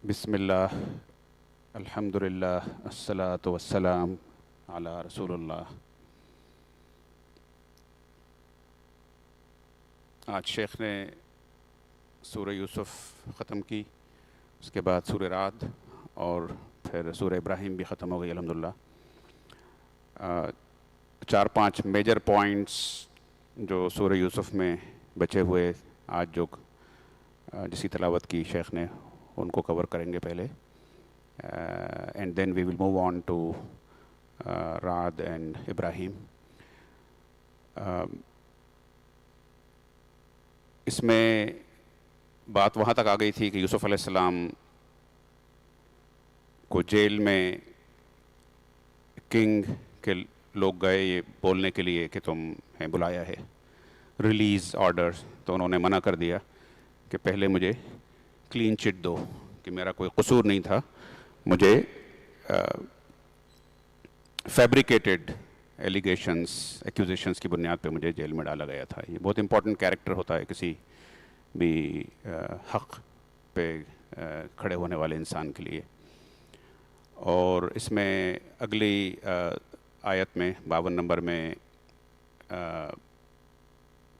بسم اللہ، الحمد للہ، الصلاۃ والسلام علی رسول اللہ۔ آج شیخ نے سورہ یوسف ختم کی، اس کے بعد سورہ رعد اور پھر سورہ ابراہیم بھی ختم ہو گئی الحمدللہ۔ 4-5 میجر پوائنٹس جو سورہ یوسف میں بچے ہوئے آج جو جسی تلاوت کی شیخ نے، ان کو کور کریں گے پہلے، and then we will move on to Raad and Ibrahim. اس میں بات وہاں تک آ گئی تھی کہ یوسف علیہ السلام کو جیل میں کنگ کے لوگ گئے یہ بولنے کے لیے کہ تم ہیں بلایا ہے، ریلیز آرڈر، تو انہوں نے منع کر دیا کہ پہلے مجھے کلین چٹ دو کہ میرا کوئی قصور نہیں تھا، مجھے فیبریکیٹڈ ایلیگیشنز ایکوزیشنز کی بنیاد پہ مجھے جیل میں ڈالا گیا تھا۔ یہ بہت امپورٹنٹ کیریکٹر ہوتا ہے کسی بھی حق پہ کھڑے ہونے والے انسان کے لیے۔ اور اس میں اگلی آیت میں 52 نمبر میں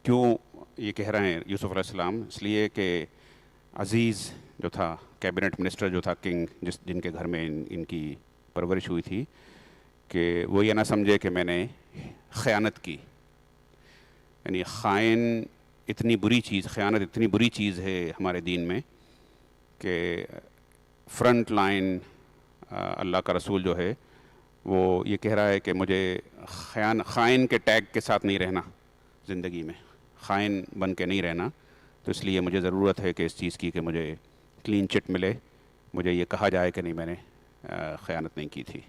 کیوں یہ کہہ رہے ہیں یوسف علیہ السلام، اس لیے کہ عزیز جو تھا، کیبنٹ منسٹر جو تھا، کنگ جن کے گھر میں ان کی پرورش ہوئی تھی، کہ وہ یہ نہ سمجھے کہ میں نے خیانت کی۔ یعنی خیانت اتنی بری چیز ہے ہمارے دین میں کہ فرنٹ لائن اللہ کا رسول جو ہے وہ یہ کہہ رہا ہے کہ مجھے خائن کے ٹیگ کے ساتھ نہیں رہنا، زندگی میں خائن بن کے نہیں رہنا، تو اس لیے مجھے ضرورت ہے کہ اس چیز کی کہ مجھے کلین چٹ ملے، مجھے یہ کہا جائے کہ نہیں میں نے خیانت نہیں کی تھی۔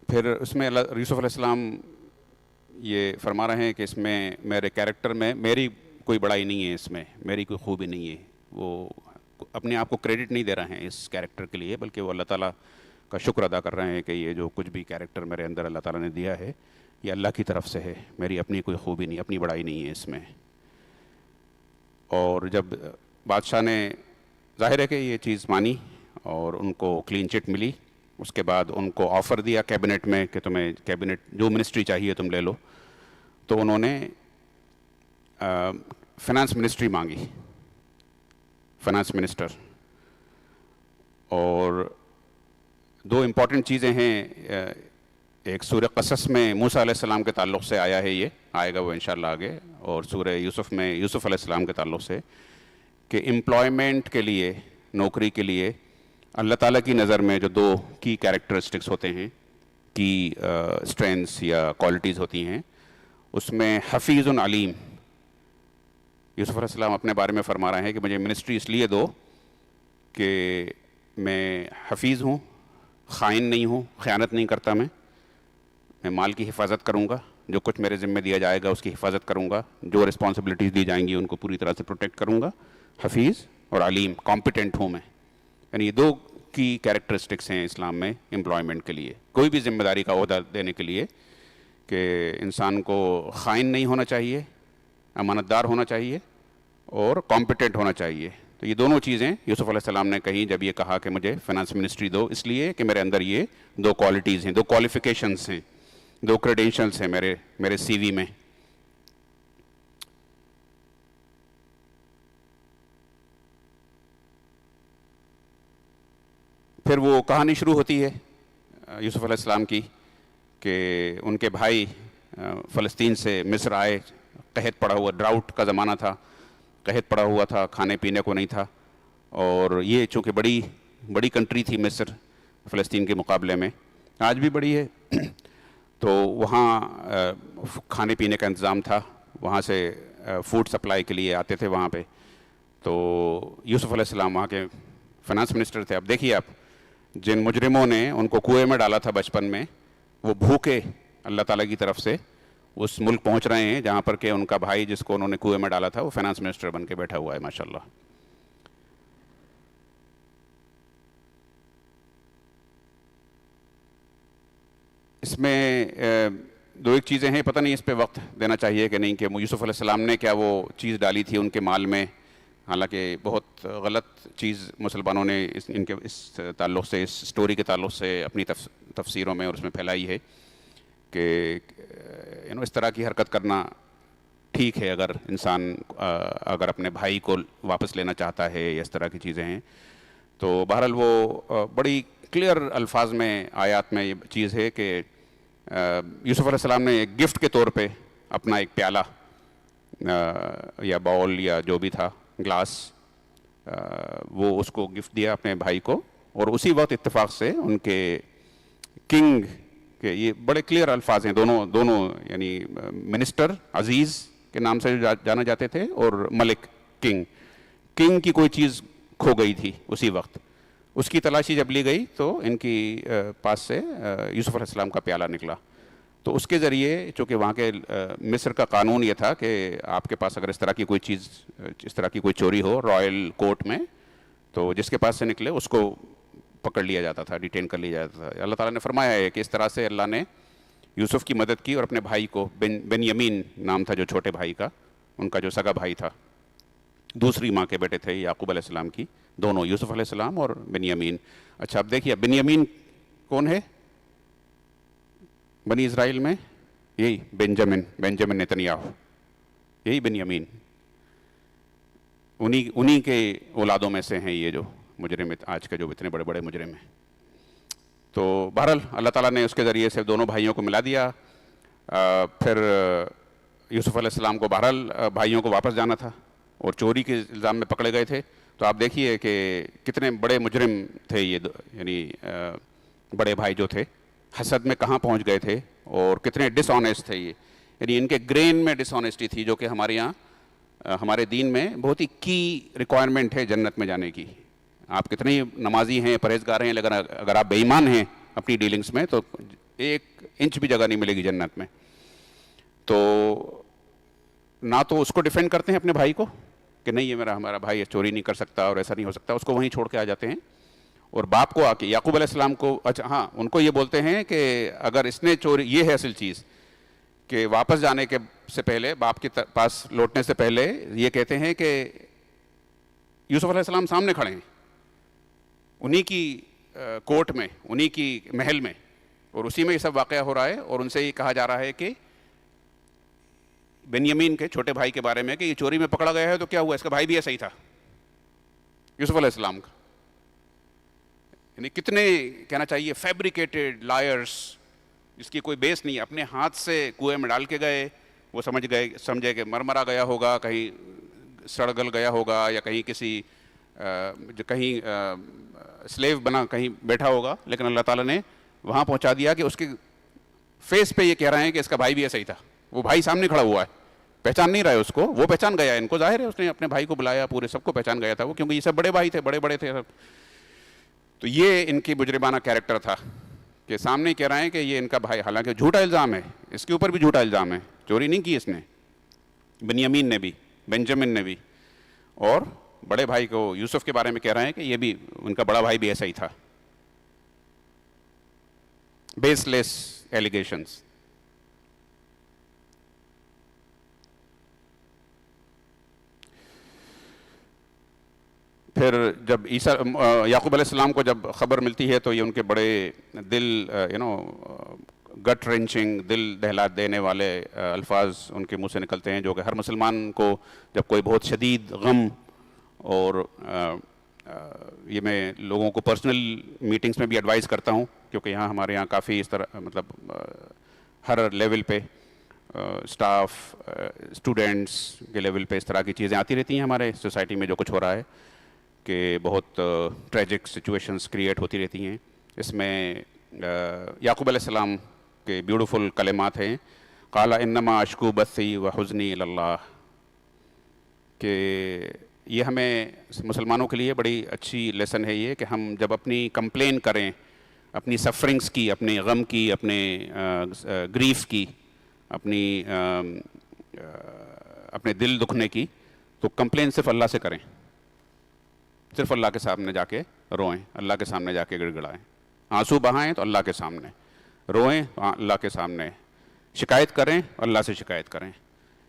پھر اس میں یوسف علیہ السلام یہ فرما رہے ہیں کہ اس میں میرے کیریکٹر میں میری کوئی بڑائی نہیں ہے، اس میں میری کوئی خوبی نہیں ہے۔ وہ اپنے آپ کو کریڈٹ نہیں دے رہے ہیں اس کیریکٹر کے لیے، بلکہ وہ اللہ تعالیٰ کا شکر ادا کر رہے ہیں کہ یہ جو کچھ بھی کیریکٹر میرے اندر اللہ تعالیٰ نے دیا ہے یہ اللہ کی طرف سے ہے، میری اپنی کوئی خوبی نہیں، اپنی بڑائی نہیں ہے اس میں۔ اور جب بادشاہ نے ظاہر ہے کہ یہ چیز مانی اور ان کو کلین چٹ ملی، اس کے بعد ان کو آفر دیا کیبنٹ میں کہ تمہیں کیبنٹ جو منسٹری چاہیے تم لے لو، تو انہوں نے فنانس منسٹری مانگی، فنانس منسٹر۔ اور دو امپورٹنٹ چیزیں ہیں، ایک سورہ قصص میں موسیٰ علیہ السلام کے تعلق سے آیا ہے، یہ آئے گا وہ انشاءاللہ آگے، اور سورہ یوسف میں یوسف علیہ السلام کے تعلق سے، کہ امپلائمنٹ کے لیے، نوکری کے لیے اللہ تعالیٰ کی نظر میں جو دو کی کیریکٹرسٹکس ہوتے ہیں، کی اسٹرینتھس یا کوالٹیز ہوتی ہیں، اس میں حفیظ علیم۔ یوسف علیہ السلام اپنے بارے میں فرما رہے ہیں کہ مجھے منسٹری اس لیے دو کہ میں حفیظ ہوں، خائن نہیں ہوں، خیانت نہیں کرتا، میں مال کی حفاظت کروں گا، جو کچھ میرے ذمہ دیا جائے گا اس کی حفاظت کروں گا، جو رسپانسبلٹیز دی جائیں گی ان کو پوری طرح سے پروٹیکٹ کروں گا، حفیظ اور علیم، کمپیٹنٹ ہوں میں۔ یعنی یہ دو کی کیریکٹرسٹکس ہیں اسلام میں امپلائمنٹ کے لیے، کوئی بھی ذمہ داری کا عہدہ دینے کے لیے، کہ انسان کو خائن نہیں ہونا چاہیے، امانت دار ہونا چاہیے اور کمپیٹنٹ ہونا چاہیے۔ تو یہ دونوں چیزیں یوسف علیہ السلام نے کہیں جب یہ کہا کہ مجھے فنانس منسٹری دو، اس لیے کہ میرے اندر یہ دو کوالٹیز ہیں، دو کوالیفیکیشنز ہیں، دو کریڈینشلز ہیں میرے سی وی میں۔ پھر وہ کہانی شروع ہوتی ہے یوسف علیہ السلام کی کہ ان کے بھائی فلسطین سے مصر آئے، قحط پڑا ہوا، ڈراؤٹ کا زمانہ تھا، قحط پڑا ہوا تھا، کھانے پینے کو نہیں تھا، اور یہ چونکہ بڑی کنٹری تھی مصر فلسطین کے مقابلے میں، آج بھی بڑی ہے، تو وہاں کھانے پینے کا انتظام تھا، وہاں سے فوڈ سپلائی کے لیے آتے تھے وہاں پہ۔ تو یوسف علیہ السلام وہاں کے فنانس منسٹر تھے۔ اب دیکھیے آپ، جن مجرموں نے ان کو کنویں میں ڈالا تھا بچپن میں، وہ بھوکے اللہ تعالیٰ کی طرف سے اس ملک پہنچ رہے ہیں جہاں پر کہ ان کا بھائی جس کو انہوں نے کنویں میں ڈالا تھا وہ فنانس منسٹر بن کے بیٹھا ہوا ہے ماشاءاللہ۔ اس میں دو ایک چیزیں ہیں، پتہ نہیں اس پہ وقت دینا چاہیے کہ نہیں، کہ یوسف علیہ السلام نے کیا وہ چیز ڈالی تھی ان کے مال میں، حالانکہ بہت غلط چیز مسلمانوں نے ان کے اس تعلق سے، اس سٹوری کے تعلق سے اپنی تفسیروں میں اور اس میں پھیلائی ہے کہ اس طرح کی حرکت کرنا ٹھیک ہے اگر انسان اگر اپنے بھائی کو واپس لینا چاہتا ہے یا اس طرح کی چیزیں ہیں. تو بہرحال وہ بڑی کلیئر الفاظ میں آیات میں یہ چیز ہے کہ یوسف علیہ السلام نے ایک گفٹ کے طور پہ اپنا ایک پیالہ یا باؤل یا جو بھی تھا گلاس، وہ اس کو گفٹ دیا اپنے بھائی کو، اور اسی وقت اتفاق سے ان کے کنگ کے، یہ بڑے کلیئر الفاظ ہیں دونوں یعنی منسٹر عزیز کے نام سے جانا جاتے تھے اور ملک کنگ کی کوئی چیز کھو گئی تھی اسی وقت، اس کی تلاشی جب لی گئی تو ان کی پاس سے یوسف علیہ السلام کا پیالہ نکلا. تو اس کے ذریعے، چونکہ وہاں کے مصر کا قانون یہ تھا کہ آپ کے پاس اگر اس طرح کی کوئی چیز، اس طرح کی کوئی چوری ہو رائل کورٹ میں، تو جس کے پاس سے نکلے اس کو پکڑ لیا جاتا تھا، ڈیٹین کر لیا جاتا تھا. اللہ تعالیٰ نے فرمایا ہے کہ اس طرح سے اللہ نے یوسف کی مدد کی اور اپنے بھائی کو، بنیامین نام تھا جو چھوٹے بھائی کا، ان کا جو سگا بھائی تھا، دوسری ماں کے بیٹے تھے یعقوب علیہ السلام کی، دونوں یوسف علیہ السلام اور بنیامین. اچھا اب دیکھیے بنیامین کون ہے بنی اسرائیل میں؟ یہی بنجمن نتنیاہو، یہی بنیامین، انہی کے اولادوں میں سے ہیں یہ جو مجرم آج کے جو اتنے بڑے بڑے مجرم ہیں. تو بہرحال اللہ تعالیٰ نے اس کے ذریعے سے دونوں بھائیوں کو ملا دیا. پھر یوسف علیہ السلام کو بہرحال بھائیوں کو واپس جانا تھا اور چوری کے الزام میں پکڑے گئے تھے. تو آپ دیکھیے کہ کتنے بڑے مجرم تھے یہ، یعنی بڑے بھائی جو تھے حسد میں کہاں پہنچ گئے تھے اور کتنے ڈس آنیسٹ تھے یہ، یعنی ان کے گرین میں ڈس آنیسٹی تھی، جو کہ ہمارے یہاں ہمارے دین میں بہت ہی کی ریکوائرمنٹ ہے جنت میں جانے کی. آپ کتنے ہی نمازی ہیں، پرہیزگار ہیں، لیکن اگر آپ بے ایمان ہیں اپنی ڈیلنگز میں تو 1 انچ بھی جگہ نہیں ملے گی جنت میں. تو نہ تو اس کو ڈیفینڈ کرتے ہیں اپنے بھائی کو کہ نہیں یہ ہمارا بھائی چوری نہیں کر سکتا اور ایسا نہیں ہو سکتا، اس کو وہیں چھوڑ کے آ جاتے ہیں. اور باپ کو آ کے یعقوب علیہ السلام کو، اچھا ہاں، ان کو یہ بولتے ہیں کہ اگر اس نے چوری، یہ ہے اصل چیز کہ واپس جانے کے سے پہلے، باپ کے پاس لوٹنے سے پہلے یہ کہتے ہیں کہ یوسف علیہ السلام سامنے کھڑے ہیں انہی کی کورٹ میں، انہی کی محل میں، اور اسی میں یہ سب واقعہ ہو رہا ہے. اور ان سے یہ کہا جا رہا ہے کہ بنیامین کے چھوٹے بھائی کے بارے میں کہ یہ چوری میں پکڑا گیا ہے تو کیا ہوا، اس کا بھائی بھی ایسا ہی تھا یوسف علیہ السلام کا. یعنی کتنے کہنا چاہیے فیبریکیٹڈ لائرس، جس کی کوئی بیس نہیں، اپنے ہاتھ سے کنویں میں ڈال کے گئے، وہ سمجھے کہ مرا گیا ہوگا، کہیں سڑ گل گیا ہوگا، یا کہیں کسی کہیں سلیو بنا کہیں بیٹھا ہوگا، لیکن اللہ تعالیٰ نے وہاں پہنچا دیا کہ اس کے فیس پہ یہ کہہ رہے ہیں کہ اس کا بھائی بھی ایسا ہی تھا. وہ بھائی سامنے کھڑا ہوا ہے، پہچان نہیں رہا ہے اس کو، وہ پہچان گیا ہے، ان کو ظاہر ہے اس نے اپنے بھائی کو بلایا، پورے سب کو پہچان گیا تھا وہ، کیونکہ یہ سب بڑے بھائی تھے، بڑے تھے سب. تو یہ ان کی مجرمانہ کیریکٹر تھا کہ سامنے کہہ رہے ہیں کہ یہ ان کا بھائی، حالانکہ جھوٹا الزام ہے، اس کے اوپر بھی جھوٹا الزام ہے، چوری نہیں کی اس نے، بنیامین نے بھی، بنجمن نے بھی. اور بڑے بھائی کو یوسف کے بارے میں کہہ رہے ہیں کہ یہ بھی، ان کا بڑا بھائی بھی ایسا ہی تھا. بیس لیس ایلیگیشنز. پھر جب یعقوب علیہ السلام کو جب خبر ملتی ہے تو یہ ان کے بڑے دل گٹ رینچنگ، دل دہلا دینے والے الفاظ ان کے منہ سے نکلتے ہیں، جو کہ ہر مسلمان کو جب کوئی بہت شدید غم، اور یہ میں لوگوں کو پرسنل میٹنگز میں بھی ایڈوائز کرتا ہوں، کیونکہ یہاں ہمارے یہاں کافی اس طرح مطلب ہر لیول پہ اسٹاف، اسٹوڈنٹس کے لیول پہ اس طرح کی چیزیں آتی رہتی ہیں ہمارے سوسائٹی میں، جو کچھ ہو رہا ہے کہ بہت ٹریجک سچویشنز کریٹ ہوتی رہتی ہیں. اس میں یعقوب علیہ السلام کے بیوٹیفل کلمات ہیں، قال انما اشکو بثی وحزنی الی اللہ، کہ یہ ہمیں مسلمانوں کے لیے بڑی اچھی لیسن ہے یہ، کہ ہم جب اپنی کمپلین کریں، اپنی سفرنگز کی، اپنے غم کی، اپنے گریف کی، اپنے دل دکھنے کی، تو کمپلین صرف اللہ سے کریں، صرف اللہ کے سامنے جا کے روئیں، اللہ کے سامنے جا کے گڑ گڑائیں، آنسو بہائیں تو اللہ کے سامنے. روئیں اللہ کے سامنے, شکایت کریں اللہ سے شکایت کریں,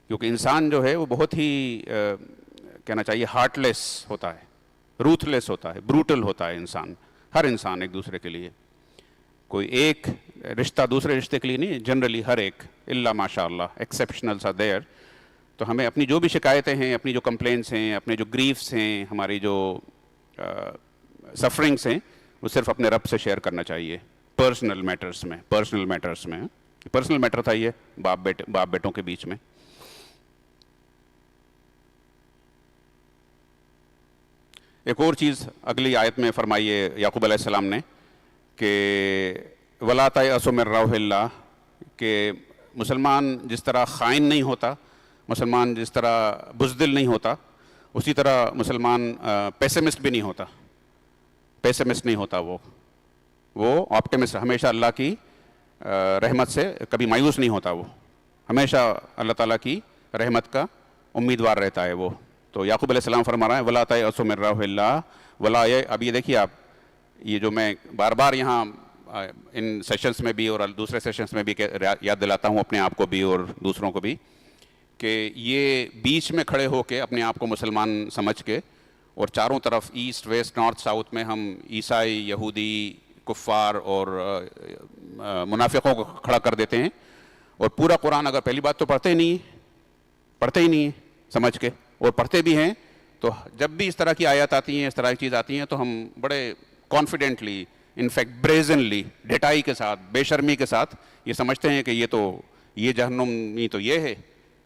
کیونکہ انسان جو ہے وہ بہت ہی کہنا چاہیے ہارٹ لیس ہوتا ہے, روتھ لیس ہوتا ہے, بروٹل ہوتا ہے انسان, ہر انسان ایک دوسرے کے لیے, کوئی ایک رشتہ دوسرے رشتے کے لیے نہیں, جنرلی ہر ایک, الا ماشاء اللہ ایکسیپشنلز آر دیئر. تو ہمیں اپنی جو بھی شکایتیں ہیں, اپنی جو کمپلینس ہیں, اپنے جو گریفس ہیں, ہماری جو سفرنگس ہیں, وہ صرف اپنے رب سے شیئر کرنا چاہیے پرسنل میٹرز میں. پرسنل میٹر تھا یہ باپ بیٹوں کے بیچ میں. ایک اور چیز اگلی آیت میں فرمائی ہے یعقوب علیہ السلام نے کہ وَلَا تَيْأَسُوا مِن رَوْحِ اللَّهِ, کہ مسلمان جس طرح خائن نہیں ہوتا, مسلمان جس طرح بزدل نہیں ہوتا, اسی طرح مسلمان پیسمسٹ بھی نہیں ہوتا. پیسمسٹ نہیں ہوتا, وہ آپٹیمسٹ, ہمیشہ اللہ کی رحمت سے کبھی مایوس نہیں ہوتا, وہ ہمیشہ اللہ تعالیٰ کی رحمت کا امیدوار رہتا ہے وہ. تو یعقوب علیہ السلام فرما رہا ہے وَلَا تَيْأَسُوا مِن رَوْحِ اللَّهِ وَلَا, اب یہ دیکھیے آپ, یہ جو میں بار بار یہاں ان سیشنز میں بھی اور دوسرے سیشنز میں بھی یاد دلاتا ہوں اپنے آپ کو بھی اور دوسروں کو بھی, کہ یہ بیچ میں کھڑے ہو کے اپنے آپ کو مسلمان سمجھ کے, اور چاروں طرف ایسٹ ویسٹ نارتھ ساؤتھ میں ہم عیسائی, یہودی, کفار اور منافقوں کو کھڑا کر دیتے ہیں, اور پورا قرآن اگر پہلی بات تو پڑھتے ہی نہیں سمجھ کے, اور پڑھتے بھی ہیں تو جب بھی اس طرح کی آیات آتی ہیں, اس طرح کی چیز آتی ہیں, تو ہم بڑے کانفیڈنٹلی, انفیکٹ بریزنلی, ڈٹائی کے ساتھ, بے شرمی کے ساتھ یہ سمجھتے ہیں کہ یہ جہنم تو یہ ہے,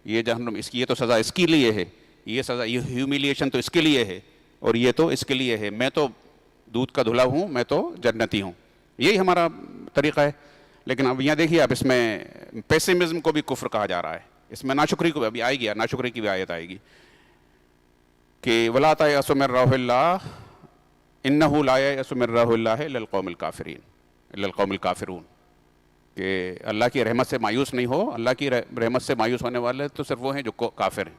یہ جہنم یہ تو سزا اس کے لیے ہے, یہ سزا, یہ ہیومیلیشن تو اس کے لیے ہے, اور یہ تو اس کے لیے ہے, میں تو دودھ کا دھلا ہوں, میں تو جنتی ہوں. یہی ہمارا طریقہ ہے. لیکن اب یہاں دیکھیے, اب اس میں پیسمزم کو بھی کفر کہا جا رہا ہے, اس میں ناشکری کو ابھی آئے گی, ناشکری کی بھی آیت آئے گی کہ وَلَا تَيْأَسُوا مِن رَوْحِ اللَّهِ إِنَّهُ لَا يَيْأَسُ مِن رَوْحِ اللَّهِ إِلَّا الْقَوْمُ الْكَافِرُونَ, کہ اللہ کی رحمت سے مایوس نہیں ہو. اللہ کی رحمت سے مایوس ہونے والے تو صرف وہ ہیں جو کافر ہیں.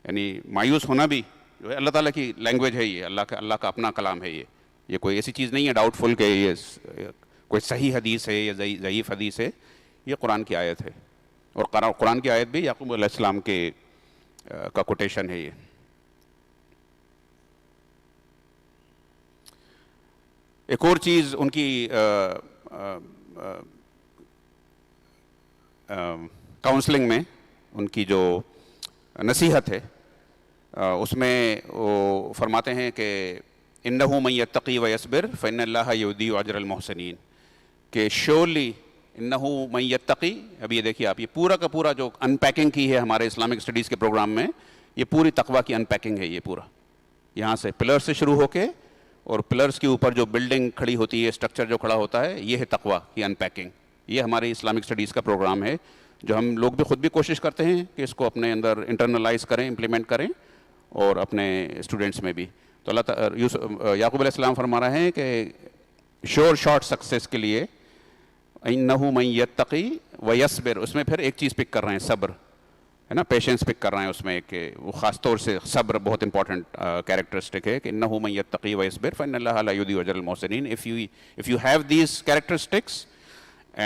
یعنی مایوس ہونا بھی جو ہے اللہ تعالیٰ کی لینگویج ہے, یہ اللہ کا اپنا کلام ہے. یہ کوئی ایسی چیز نہیں ہے ڈاؤٹ فل کہ یہ کوئی صحیح حدیث ہے یا ضعیف حدیث ہے, یہ قرآن کی آیت ہے, اور قرآن کی آیت بھی یعقوب علیہ السلام کا کوٹیشن ہے. یہ ایک اور چیز ان کی کاؤنسلنگ میں, ان کی جو نصیحت ہے, اس میں وہ فرماتے ہیں کہ اِنَّهُ مَن يَتَّقِي وَيَصْبِرْ فَإِنَّ اللَّهَ يُضِيعُ أَجْرَ الْمُحْسِنِينَ, کہ شیورلی اِنَّهُ مَن يَتَّقِي. اب یہ دیکھیے آپ, یہ پورا کا پورا جو ان پیکنگ کی ہے ہمارے اسلامک اسٹڈیز کے پروگرام میں, یہ پوری تقویٰ کی ان پیکنگ ہے. یہ پورا یہاں سے پلر سے شروع ہو کے, اور پلرز کے اوپر جو بلڈنگ کھڑی ہوتی ہے, اسٹرکچر جو کھڑا ہوتا ہے, یہ ہے تقویٰ کی ان پیکنگ. یہ ہمارے اسلامک اسٹڈیز کا پروگرام ہے, جو ہم لوگ بھی خود بھی کوشش کرتے ہیں کہ اس کو اپنے اندر انٹرنلائز کریں, امپلیمنٹ کریں, اور اپنے اسٹوڈنٹس میں بھی. تو یعقوب علیہ السلام فرما رہے ہیں کہ شور شارٹ سکسیس کے لیے اِنَّهُ مَن يَتَّقِي وَيَصْبِرْ, اس میں پھر ایک چیز پک کر رہے ہیں, صبر ہے نا, پیشنس پک کر رہے ہیں اس میں, کہ وہ خاص طور سے صبر بہت امپورٹنٹ کیریکٹرسٹک ہے, کہ اِنَّهُ مَن يَتَّقِي وَيَصْبِرْ فَإِنَّ اللَّهَ لَا يُضِيعُ أَجْرَ الْمُحْسِنِينَ. If you have these characteristics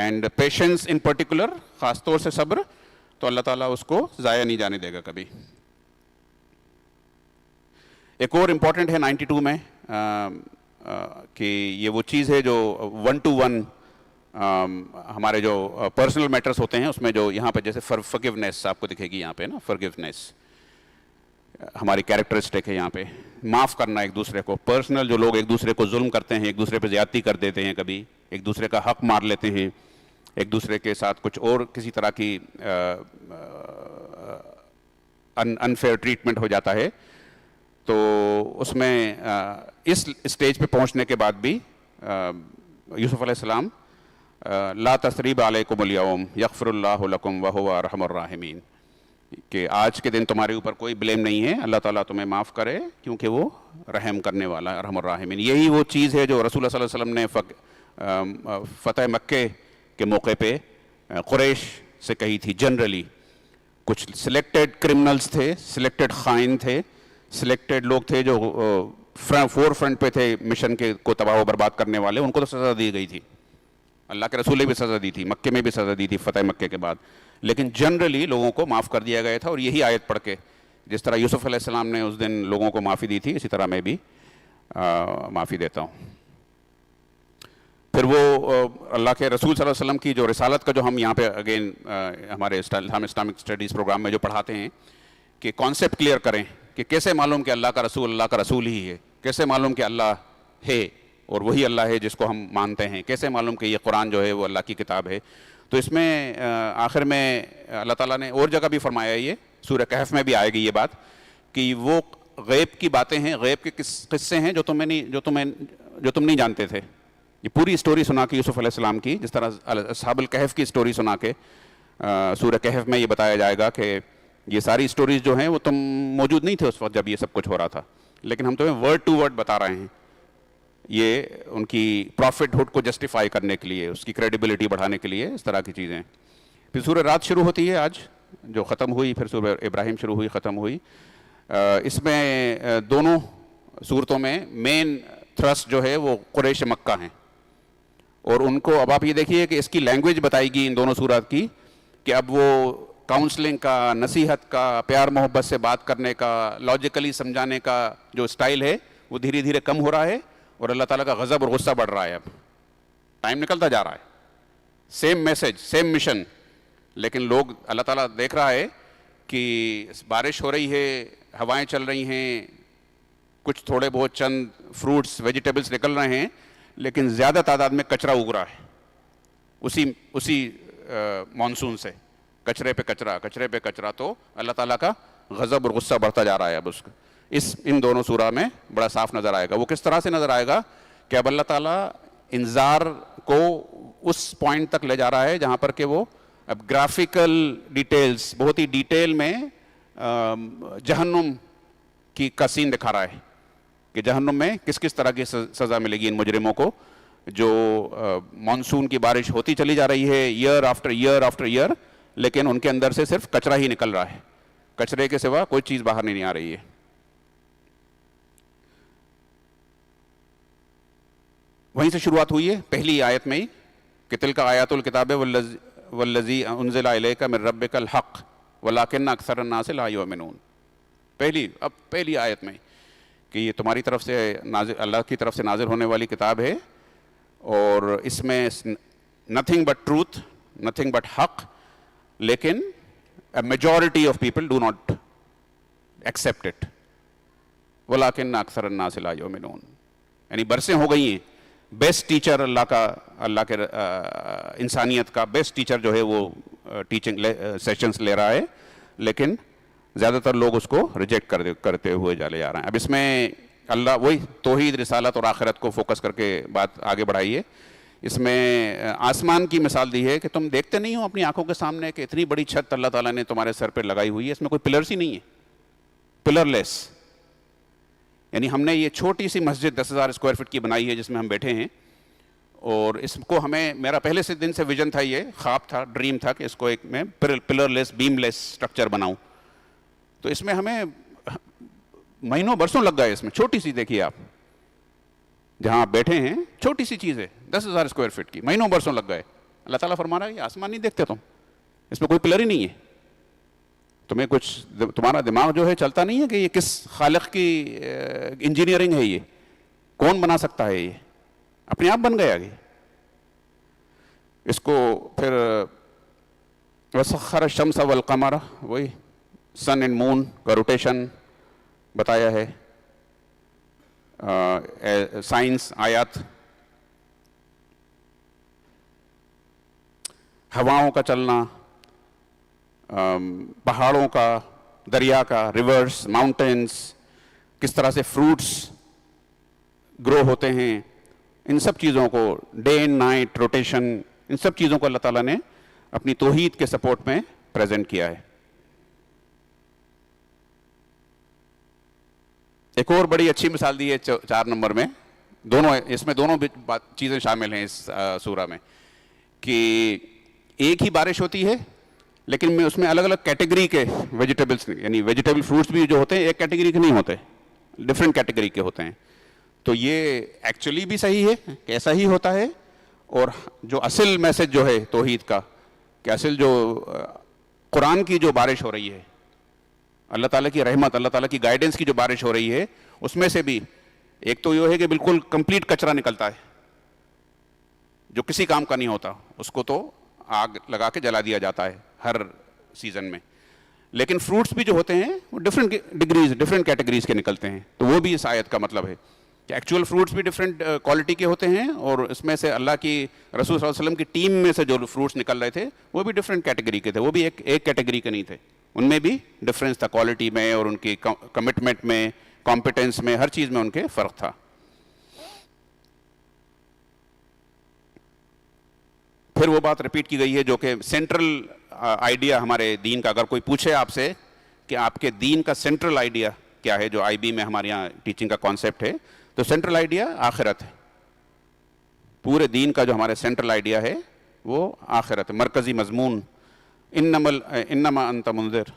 and patience in particular, خاص طور سے صبر, تو اللہ تعالیٰ اس کو ضائع نہیں جانے دے گا کبھی. ایک اور امپورٹنٹ ہے 92 میں, کہ یہ وہ چیز ہے جو 1-to-1 ہمارے جو پرسنل میٹرز ہوتے ہیں, اس میں جو یہاں پہ جیسے فرگیونیس آپ کو دکھے گی یہاں پہ نا, فرگیونیس ہماری کیریکٹرسٹک ہے یہاں پہ, معاف کرنا ایک دوسرے کو. پرسنل جو لوگ ایک دوسرے کو ظلم کرتے ہیں, ایک دوسرے پہ زیادتی کر دیتے ہیں, کبھی ایک دوسرے کا حق مار لیتے ہیں, ایک دوسرے کے ساتھ کچھ اور کسی طرح کی انفیئر ٹریٹمنٹ ہو جاتا ہے, تو اس میں اس اسٹیج پہ پہنچنے کے بعد بھی یوسف علیہ السلام لا تثریب علیکم الیوم یغفر اللہ لکم وہو ارحم الراحمین, کہ آج کے دن تمہارے اوپر کوئی بلیم نہیں ہے, اللہ تعالیٰ تمہیں معاف کرے کیونکہ وہ رحم کرنے والا ارحم الراحمین. یہی وہ چیز ہے جو رسول اللہ صلی اللہ علیہ وسلم نے فتح مکہ کے موقع پہ قریش سے کہی تھی. جنرلی کچھ سلیکٹڈ کرمنلز تھے, سلیکٹڈ خائن تھے, سلیکٹڈ لوگ تھے جو فور فرنٹ پہ تھے مشن کے کو تباہ و برباد کرنے والے, ان کو تو سزا دی گئی تھی. اللہ کے رسول نے بھی سزا دی تھی, مکے میں بھی سزا دی تھی فتح مکے کے بعد, لیکن جنرلی لوگوں کو معاف کر دیا گیا تھا. اور یہی آیت پڑھ کے جس طرح یوسف علیہ السلام نے اس دن لوگوں کو معافی دی تھی, اسی طرح میں بھی معافی دیتا ہوں. پھر وہ اللہ کے رسول صلی اللہ علیہ وسلم کی جو رسالت کا جو ہم یہاں پہ اگین ہمارے ہم اسلامک اسٹڈیز پروگرام میں جو پڑھاتے ہیں کہ کانسیپٹ کلیئر کریں کہ کیسے معلوم کہ اللہ کا رسول ہی ہے, کیسے معلوم کہ اللہ ہے اور وہی اللہ ہے جس کو ہم مانتے ہیں, کیسے معلوم کہ یہ قرآن جو ہے وہ اللہ کی کتاب ہے. تو اس میں آخر میں اللہ تعالیٰ نے اور جگہ بھی فرمایا, یہ سورہ کہف میں بھی آئے گی یہ بات, کہ وہ غیب کی باتیں ہیں, غیب کے قصے ہیں جو تم نہیں جانتے تھے. یہ پوری اسٹوری سنا کے یوسف علیہ السلام کی, جس طرح اصحاب الکہف کی اسٹوری سنا کے سورہ کہف میں یہ بتایا جائے گا کہ یہ ساری اسٹوریز جو ہیں وہ تم موجود نہیں تھے اس وقت جب یہ سب کچھ ہو رہا تھا, لیکن ہم تمہیں ورڈ ٹو ورڈ بتا رہے ہیں, یہ ان کی پروفٹ ہوڈ کو جسٹیفائی کرنے کے لیے, اس کی کریڈیبلٹی بڑھانے کے لیے, اس طرح کی چیزیں. پھر سورہ رات شروع ہوتی ہے آج جو ختم ہوئی, پھر سورہ ابراہیم شروع ہوئی, ختم ہوئی. اس میں دونوں صورتوں میں مین تھرسٹ جو ہے وہ قریش مکہ ہیں, اور ان کو اب آپ یہ دیکھیے کہ اس کی لینگویج بتائی گئی ان دونوں صورت کی, کہ اب وہ کاؤنسلنگ کا, نصیحت کا, پیار محبت سے بات کرنے کا, لاجیکلی سمجھانے کا جو اسٹائل ہے وہ دھیرے دھیرے کم ہو رہا ہے, اور اللہ تعالیٰ کا غضب اور غصہ بڑھ رہا ہے. اب ٹائم نکلتا جا رہا ہے, سیم میسج سیم مشن, لیکن لوگ اللہ تعالیٰ دیکھ رہا ہے کہ بارش ہو رہی ہے, ہوائیں چل رہی ہیں, کچھ تھوڑے بہت چند فروٹس ویجیٹیبلس نکل رہے ہیں, لیکن زیادہ تعداد میں کچرا اگ رہا ہے اسی مانسون سے, کچرے پہ کچرا. تو اللہ تعالیٰ کا غضب اور غصہ بڑھتا جا رہا ہے. اب ان دونوں سورہ میں بڑا صاف نظر آئے گا. وہ کس طرح سے نظر آئے گا کہ اب اللہ تعالیٰ انذار کو اس پوائنٹ تک لے جا رہا ہے جہاں پر کہ وہ اب گرافیکل ڈیٹیلز, بہت ہی ڈیٹیل میں جہنم کا سین دکھا رہا ہے کہ جہنم میں کس کس طرح کی سزا ملے گی ان مجرموں کو, جو مانسون کی بارش ہوتی چلی جا رہی ہے ایئر آفٹر ایئر, لیکن ان کے اندر سے صرف کچرا ہی نکل رہا ہے, کچرے کے سوا کوئی چیز باہر نہیں آ رہی ہے. وہیں سے شروعات ہوئی ہے پہلی آیت میں ہی کہ تلک آیات الکتاب والذی انزل الیک من ربک الحق ولکن اکثر الناس لا یؤمنون. پہلی آیت میں کہ یہ تمہاری طرف سے اللہ کی طرف سے نازل ہونے والی کتاب ہے, اور اس میں nothing but truth, nothing but حق, لیکن a majority of people do not accept it. وَلَكِنَّ أَكْثَرَ النَّاسِ لَا يُؤْمِنُونَ. یعنی برسیں ہو گئی ہیں, بیسٹ ٹیچر اللہ کے انسانیت کا بیسٹ ٹیچر جو ہے وہ ٹیچنگ سیشنز لے رہا ہے, لیکن زیادہ تر لوگ اس کو ریجیکٹ کرتے ہوئے جا رہے ہیں. اب اس میں اللہ وہی توحید, رسالت اور آخرت کو فوکس کر کے بات آگے بڑھائی ہے. اس میں آسمان کی مثال دی ہے کہ تم دیکھتے نہیں ہو اپنی آنکھوں کے سامنے کہ اتنی بڑی چھت اللہ تعالیٰ نے تمہارے سر پہ لگائی ہوئی ہے, اس میں کوئی پلرس ہی نہیں ہے, پلر لیس. یعنی ہم نے یہ چھوٹی سی مسجد 10,000 اسکوائر فٹ کی بنائی ہے جس میں ہم بیٹھے ہیں, اور اس کو میرا پہلے سے دن سے ویژن تھا, یہ خواب تھا, ڈریم تھا کہ اس کو ایک میں پلر لیس بیم لیس اسٹرکچر بناؤں. تو اس میں ہمیں مہینوں برسوں لگ گئے. اس میں چھوٹی سی دیکھیے آپ جہاں آپ بیٹھے ہیں, چھوٹی سی چیز ہے 10,000 اسکوائر فٹ کی, مہینوں برسوں لگ گئے. اللہ تعالیٰ فرما رہا ہے یہ آسمان نہیں دیکھتے تم, اس میں کوئی پلر ہی نہیں ہے. تمہیں تمہارا دماغ جو ہے چلتا نہیں ہے کہ یہ کس خالق کی انجینئرنگ ہے, یہ کون بنا سکتا ہے, یہ اپنے آپ بن گیا. اس کو پھر وسخر الشمس والقمر, وہی سن اینڈ مون کا روٹیشن بتایا ہے, سائنس آیات, ہواؤں کا چلنا, پہاڑوں کا, دریا کا, ریورس, ماؤنٹینس, کس طرح سے فروٹس گرو ہوتے ہیں, ان سب چیزوں کو, ڈے اینڈ نائٹ روٹیشن, ان سب چیزوں کو اللہ تعالیٰ نے اپنی توحید کے سپورٹ میں پریزنٹ کیا ہے. ایک اور بڑی اچھی مثال دی ہے 4 نمبر میں, اس میں دونوں چیزیں شامل ہیں اس سورہ میں, کہ ایک ہی بارش ہوتی ہے لیکن اس میں الگ الگ کیٹیگری کے ویجیٹیبلس, یعنی ویجیٹیبل فروٹس بھی جو ہوتے ہیں ایک کیٹیگری کے نہیں ہوتے, ڈفرینٹ کیٹیگری کے ہوتے ہیں. تو یہ ایکچولی بھی صحیح ہے کہ ایسا ہی ہوتا ہے, اور جو اصل میسج جو ہے توحید کا، کہ اصل جو قرآن کی جو بارش ہو رہی ہے، اللہ تعالیٰ کی رحمت، اللہ تعالیٰ کی گائیڈنس کی جو بارش ہو رہی ہے، اس میں سے بھی ایک تو یہ ہے کہ بالکل کمپلیٹ کچرا نکلتا ہے جو کسی کام کا نہیں ہوتا، اس کو تو آگ لگا کے جلا دیا جاتا ہے ہر سیزن میں. لیکن فروٹس بھی جو ہوتے ہیں وہ ڈفرینٹ ڈگریز، ڈفرینٹ کیٹیگریز کے نکلتے ہیں. تو وہ بھی اس آیت کا مطلب ہے کہ ایکچوئل فروٹس بھی ڈفرینٹ کوالٹی کے ہوتے ہیں، اور اس میں سے اللہ کی رسول صلی اللہ علیہ وسلم کی ٹیم میں سے جو فروٹس نکل رہے تھے وہ بھی ڈفرینٹ کیٹیگری کے تھے، وہ بھی ایک کیٹیگری کے نہیں تھے، ان میں بھی ڈفرینس تھا کوالٹی میں اور ان کی کمٹمنٹ میں، کمپیٹنس میں، ہر چیز میں ان کے فرق تھا. پھر وہ بات ریپیٹ کی گئی ہے جو کہ سینٹرل آئیڈیا ہمارے دین کا، اگر کوئی پوچھے آپ سے کہ آپ کے دین کا سینٹرل آئیڈیا کیا ہے، جو آئی بی میں ہمارے یہاں ٹیچنگ کا کانسیپٹ ہے، تو سینٹرل آئیڈیا آخرت ہے. پورے دین کا جو ہمارے سینٹرل آئیڈیا ہے وہ آخرت ہے، مرکزی مضمون. انما انت منذر،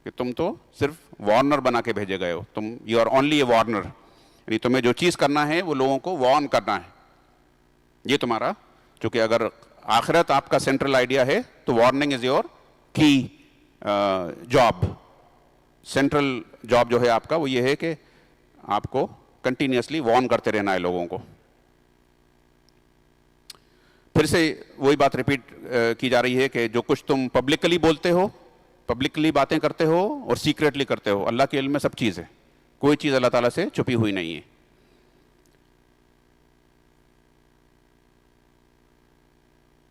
کہ تم تو صرف وارنر بنا کے بھیجے گئے ہو، تم you are only a warner, یعنی تمہیں جو چیز کرنا ہے وہ لوگوں کو وارن کرنا ہے. یہ تمہارا، چونکہ اگر آخرت آپ کا سینٹرل آئیڈیا ہے تو وارننگ از یور کی جاب. سینٹرل جاب جو ہے آپ کا وہ یہ ہے کہ آپ کو کنٹینیوسلی وارن کرتے رہنا ہے لوگوں کو. پھر سے وہی بات ریپیٹ کی جا رہی ہے کہ جو کچھ تم پبلکلی بولتے ہو، پبلکلی باتیں کرتے ہو اور سیکریٹلی کرتے ہو، اللہ کے علم میں سب چیز ہے، کوئی چیز اللہ تعالیٰ سے چھپی ہوئی نہیں ہے.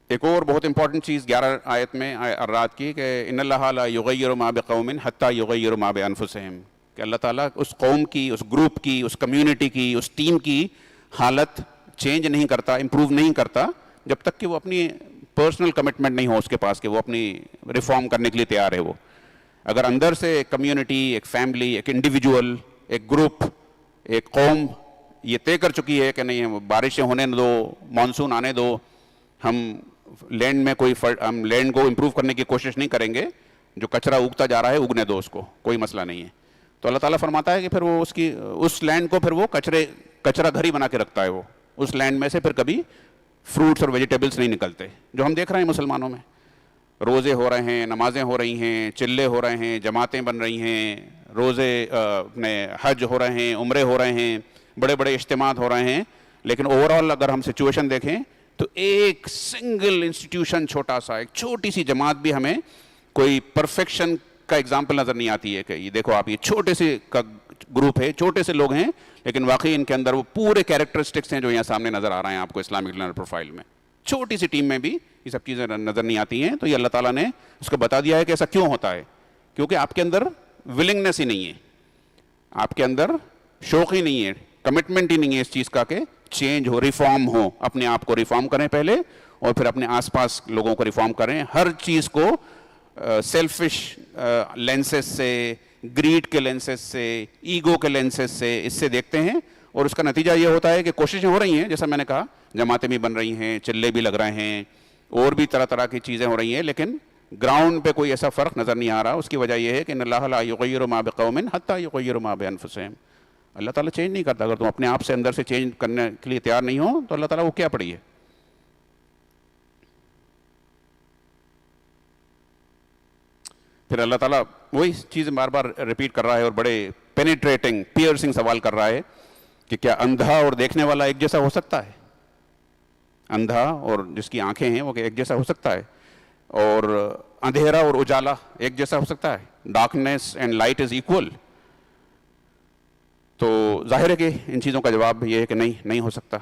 ایک اور بہت امپورٹنٹ چیز 11 آیت میں الرعد کی، کہ ان اللہ لا یغیر ما بقوم حتی یغیر ما بانفسہم، کہ اللہ تعالیٰ اس قوم کی، اس گروپ کی، اس کمیونٹی کی، اس ٹیم کی حالت چینج نہیں کرتا، امپروو نہیں کرتا جب تک کہ وہ اپنی پرسنل کمٹمنٹ نہیں ہو اس کے پاس کہ وہ اپنی ریفارم کرنے کے لیے تیار ہے. وہ اگر اندر سے ایک کمیونٹی، ایک فیملی، ایک انڈیویجول، ایک گروپ، ایک قوم یہ طے کر چکی ہے کہ نہیں بارشیں ہونے دو، مانسون آنے دو، ہم لینڈ میں ہم لینڈ کو امپروو کرنے کی کوشش نہیں کریں گے، جو کچرا اگتا جا رہا ہے اگنے دو، اس کو کوئی مسئلہ نہیں ہے. تو اللہ تعالیٰ فرماتا ہے کہ پھر وہ اس لینڈ کو پھر وہ کچرا گھر ہی بنا کے رکھتا ہے. وہ اس لینڈ میں سے پھر کبھی فروٹس اور ویجیٹیبلس نہیں نکلتے، جو ہم دیکھ رہے ہیں مسلمانوں میں. روزے ہو رہے ہیں، نمازیں ہو رہی ہیں، چلے ہو رہے ہیں، جماعتیں بن رہی ہیں، روزے اپنے حج ہو رہے ہیں، عمرے ہو رہے ہیں، بڑے بڑے اجتماعات ہو رہے ہیں، لیکن اوور آل اگر ہم سچویشن دیکھیں تو ایک سنگل انسٹیٹیوشن، چھوٹا سا ایک چھوٹی سی جماعت بھی ہمیں کوئی پرفیکشن کا ایگزامپل نظر نہیں آتی ہے کہ یہ دیکھو آپ، یہ چھوٹے سے کا گروپ ہے، چھوٹے سے لوگ ہیں، لیکن واقعی ان کے اندر وہ پورے کیریکٹرسٹکس ہیں جو یہاں سامنے نظر آ رہے ہیں آپ کو اسلامک لرنر پروفائل میں. چھوٹی سی ٹیم میں بھی یہ سب چیزیں نظر نہیں آتی ہیں. تو یہ اللہ تعالیٰ نے اس کو بتا دیا ہے کہ ایسا کیوں ہوتا ہے، کیونکہ آپ کے اندر ولنگنس ہی نہیں ہے، آپ کے اندر شوق ہی نہیں ہے، کمٹمنٹ ہی نہیں ہے اس چیز کا کہ چینج ہو، ریفارم ہو. اپنے آپ کو ریفارم کریں پہلے، اور پھر اپنے آس پاس لوگوں کو ریفارم کریں. ہر چیز کو سیلفش لینسز سے، گریڈ کے لینسز سے، ایگو کے لینسز سے اس سے دیکھتے ہیں، اور اس کا نتیجہ یہ ہوتا ہے کہ کوششیں ہو رہی ہیں، جیسا میں نے کہا، جماعتیں بھی بن رہی ہیں، چلے بھی لگ رہے ہیں، اور بھی طرح طرح کی چیزیں ہو رہی ہیں، لیکن گراؤنڈ پہ کوئی ایسا فرق نظر نہیں آ رہا. اس کی وجہ یہ ہے کہ ان اللہ لا یغیر ما بقوم حتی یغیر ما بانفسہم. اللہ تعالیٰ چینج نہیں کرتا. اگر تم اپنے آپ سے اندر سے چینج کرنے کے لیے تیار نہیں ہو تو اللہ تعالیٰ وہ کیا پڑی ہے. پھر اللہ تعالیٰ وہی چیز بار بار ریپیٹ کر رہا ہے، اور بڑے پینیٹریٹنگ، پیئرسنگ سوال کر رہا ہے کہ کیا اندھا اور دیکھنے والا ایک جیسا ہو سکتا ہے؟ اندھا اور جس کی آنکھیں ہیں وہ ایک جیسا ہو سکتا ہے؟ اور اندھیرا اور اجالا ایک جیسا ہو سکتا ہے؟ Darkness and light is equal. تو ظاہر ہے کہ ان چیزوں کا جواب یہ ہے کہ نہیں ہو سکتا.